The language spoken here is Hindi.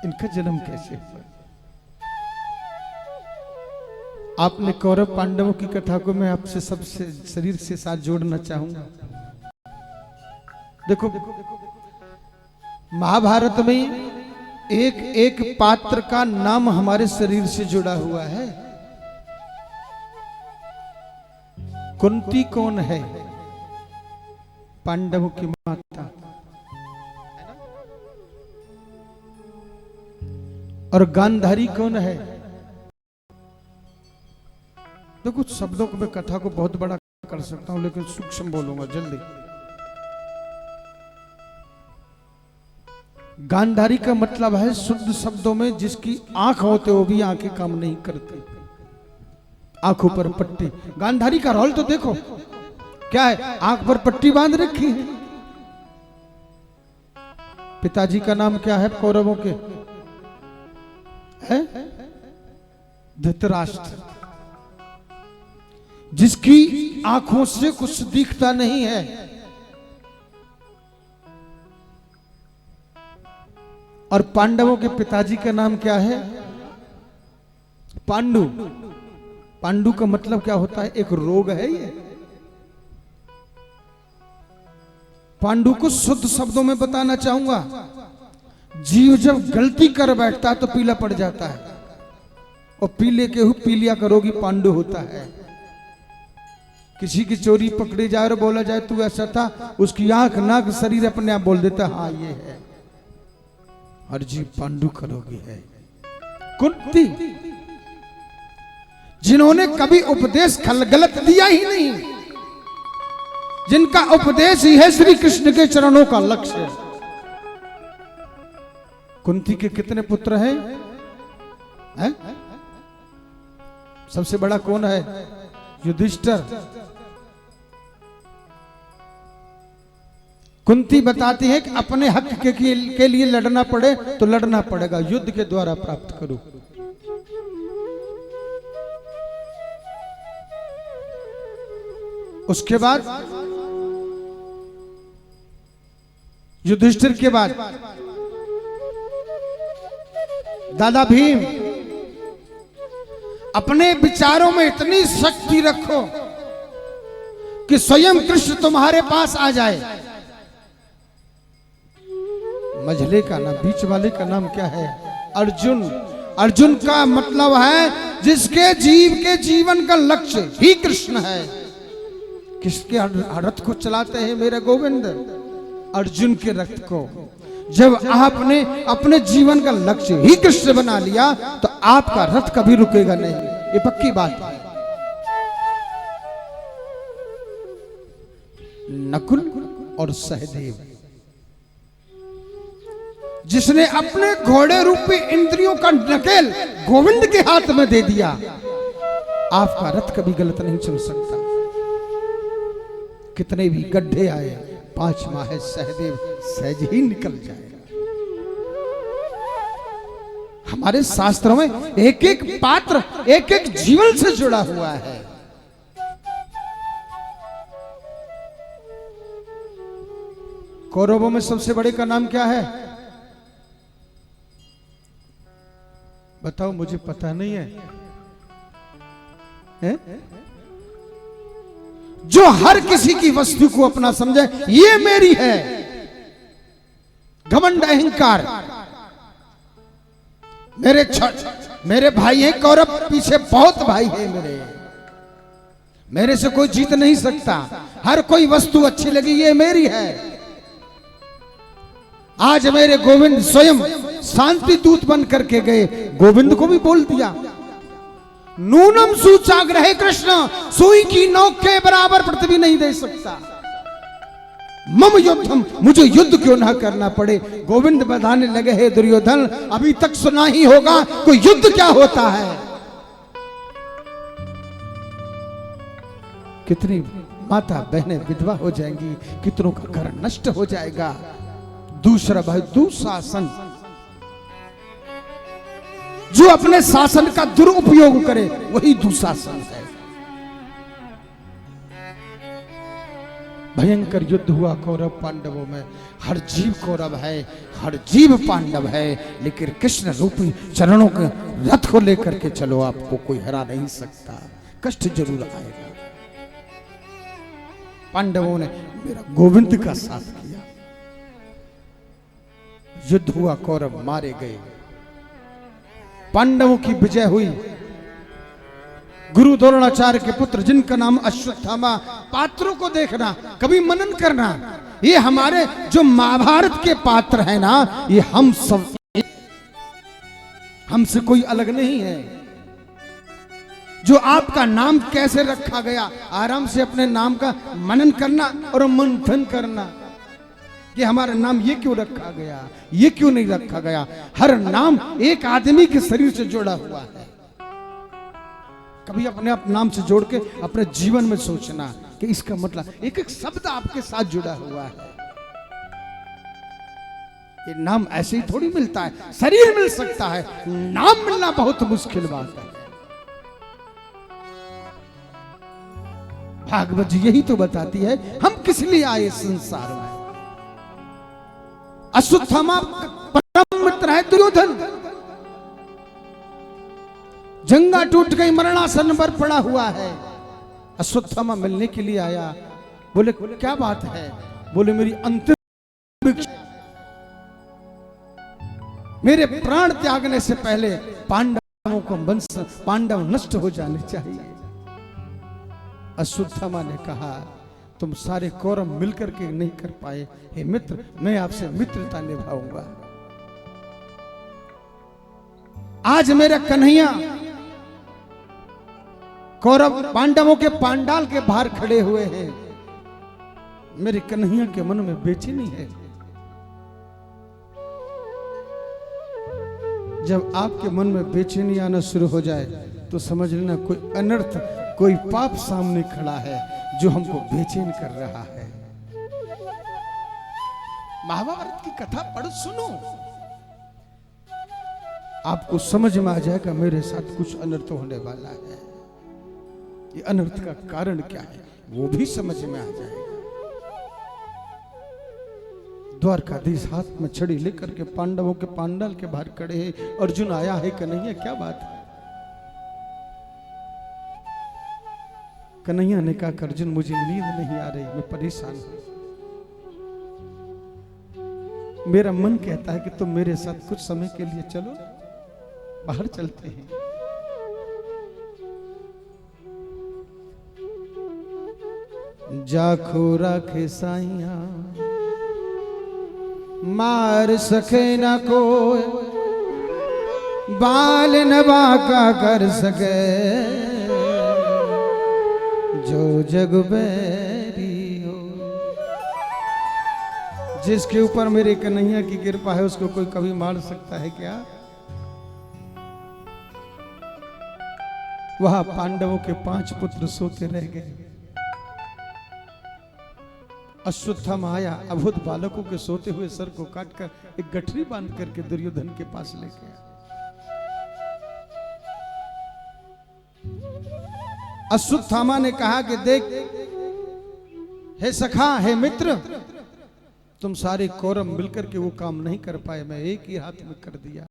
इनका जन्म कैसे हुआ? आपने कौरव पांडवों की कथा को मैं आपसे सबसे शरीर से साथ जोड़ना चाहूंगा। देखो महाभारत में एक एक पात्र का नाम हमारे शरीर से जुड़ा हुआ है। कुंती कौन है? पांडवों की माता। और गांधारी कौन है? देखो शब्दों को मैं कथा को बहुत बड़ा कर सकता हूं, लेकिन सूक्ष्म बोलूंगा जल्दी। गांधारी का मतलब है शुद्ध शब्दों में जिसकी आंख होते हुए भी आंखें काम नहीं करती, आंखों पर पट्टी। गांधारी का रोल तो देखो क्या है, आंख पर पट्टी बांध रखी है। पिताजी का नाम क्या है कौरवों के? है धृतराष्ट्र, जिसकी आंखों से कुछ दिखता नहीं है। और पांडवों के पिताजी का नाम क्या है? पांडु। पांडु का मतलब क्या होता है? एक रोग है ये। पांडु को शुद्ध शब्दों में बताना चाहूंगा, जीव जब गलती कर बैठता है तो पीला पड़ जाता है, और पीले के पीलिया का रोगी पांडु होता है। किसी की चोरी पकड़ी जाए और बोला जाए तू ऐसा था, उसकी आंख नाक शरीर अपने आप बोल देता हाँ ये है। और जीव पांडु का रोगी है। कुंती जिन्होंने कभी उपदेश गलत दिया ही नहीं, जिनका उपदेश ही है श्री कृष्ण के चरणों का लक्ष्य। कुंती के कितने पुत्र हैं? सबसे बड़ा कौन है? युधिष्ठिर। कुंती बताती है कि अपने हक के लिए लड़ना पड़े तो लड़ना पड़ेगा, युद्ध के द्वारा प्राप्त करो। उसके बाद युधिष्ठिर के बाद दादा भीम। अपने विचारों में इतनी शक्ति रखो कि स्वयं कृष्ण तुम्हारे पास आ जाए। मझले का नाम, बीच वाले का नाम क्या है? अर्जुन। अर्जुन का मतलब है जिसके जीव के जीवन का लक्ष्य ही कृष्ण है। किसके रथ को चलाते हैं मेरे गोविंद? अर्जुन के रथ को। जब आपने अपने जीवन का लक्ष्य ही कृष्ण बना लिया तो आपका रथ कभी रुकेगा नहीं, ये पक्की बात है। नकुल और सहदेव, जिसने अपने घोड़े रूपी इंद्रियों का नकेल गोविंद के हाथ में दे दिया, आपका रथ कभी गलत नहीं चल सकता। कितने भी गड्ढे आए, 5 माह है सहदेव सहज ही निकल जाएगा। हमारे शास्त्रों में एक एक पात्र एक एक जीवन से जुड़ा हुआ है। कौरवों में सबसे बड़े का नाम क्या है? बताओ, मुझे पता नहीं है, है? जो हर किसी की वस्तु को अपना समझे, ये मेरी है। घमंड अहंकार। मेरे भाई हैं कौरव, पीछे बहुत भाई है मेरे से कोई जीत नहीं सकता। हर कोई वस्तु अच्छी लगी, ये मेरी है। आज मेरे गोविंद स्वयं शांति दूत बन करके गए, गोविंद को भी बोल दिया, नूनम सूचाग्रह कृष्ण, सुई की नोक के बराबर पृथ्वी नहीं दे सकता। मम युद्धम, मुझे युद्ध क्यों ना करना पड़े। गोविंद बधाने लगे है दुर्योधन, अभी तक सुना ही होगा कोई युद्ध क्या होता है। कितनी माता बहनें विधवा हो जाएंगी, कितनों का घर नष्ट हो जाएगा। दूसरा भाई दुशासन, जो अपने शासन का दुरुपयोग करे वही दुशासन है। भयंकर युद्ध हुआ कौरव पांडवों में। हर जीव कौरव है, हर जीव पांडव है, लेकिन कृष्ण रूपी चरणों के रथ को लेकर के चलो, आपको कोई हरा नहीं सकता। कष्ट जरूर आएगा। पांडवों ने मेरा गोविंद का साथ किया, युद्ध हुआ, कौरव मारे गए, पांडवों की विजय हुई। गुरु द्रोणाचार्य के पुत्र जिनका नाम अश्वत्थामा, पात्रों को देखना, कभी मनन करना, ये हमारे जो महाभारत के पात्र हैं ना, ये हम सब, हमसे कोई अलग नहीं है। जो आपका नाम कैसे रखा गया, आराम से अपने नाम का मनन करना और मंथन करना कि हमारा नाम ये क्यों रखा गया, ये क्यों नहीं रखा गया। हर नाम एक आदमी के शरीर से जुड़ा हुआ है। कभी अपने आप नाम से जोड़ के अपने जीवन में सोचना कि इसका मतलब एक एक शब्द आपके साथ जुड़ा हुआ है। ये नाम ऐसे ही थोड़ी मिलता है, शरीर मिल सकता है, नाम मिलना बहुत मुश्किल बात है। भागवत जी यही तो बताती है हम किस लिए आए संसार में। अश्वत्थामा परम मित्र है दुर्योधन, जंगा टूट गई, मरणासन पर पड़ा हुआ है। अश्वत्थामा मिलने के लिए आया। बोले क्या बात है? बोले मेरी अंतिम इच्छा, मेरे प्राण त्यागने से पहले पांडवों को वंश, पांडव नष्ट हो जाने चाहिए। अश्वत्थामा ने कहा तुम सारे कौरव मिलकर के नहीं कर पाए, हे मित्र मैं आपसे मित्रता निभाऊंगा। आज मेरा कन्हैया कौरव पांडवों के पांडाल के बाहर खड़े हुए हैं, मेरे कन्हैया के मन में बेचैनी है। जब आपके मन में बेचैनी आना शुरू हो जाए तो समझ लेना कोई अनर्थ, कोई पाप सामने खड़ा है जो हमको बेचैन कर रहा है। महाभारत की कथा पढ़ सुनो, आपको समझ में आ जाएगा मेरे साथ कुछ अनर्थ होने वाला है। ये अनर्थ का कारण क्या है वो भी समझ में आ जाएगा। द्वारकाधीश हाथ में छड़ी लेकर के पांडवों के पांडाल के बाहर खड़े हैं। अर्जुन आया है कन्हैया, क्या बात है? कन्हैया ने कहा अर्जुन मुझे नींद नहीं आ रही, मैं परेशान हूं। मेरा मन कहता है कि तुम मेरे साथ कुछ समय के लिए चलो, बाहर चलते हैं। जाखो राखे साइया मार सके ना कोई, बाल नवा का कर सके जो जग बैरी हो। जिसके ऊपर मेरे कन्हैया की कृपा है उसको कोई कभी मार सकता है क्या? वहां पांडवों के 5 पुत्र सोते रह गए। अश्वत्थामा आया, अभूत बालकों के सोते हुए सर को काटकर एक गठरी बांध करके दुर्योधन के पास लेके आया। अश्वत्थामा ने कहा कि देख हे सखा, हे मित्र, तुम सारे कौरव मिलकर के वो काम नहीं कर पाए, मैं एक ही हाथ में कर दिया।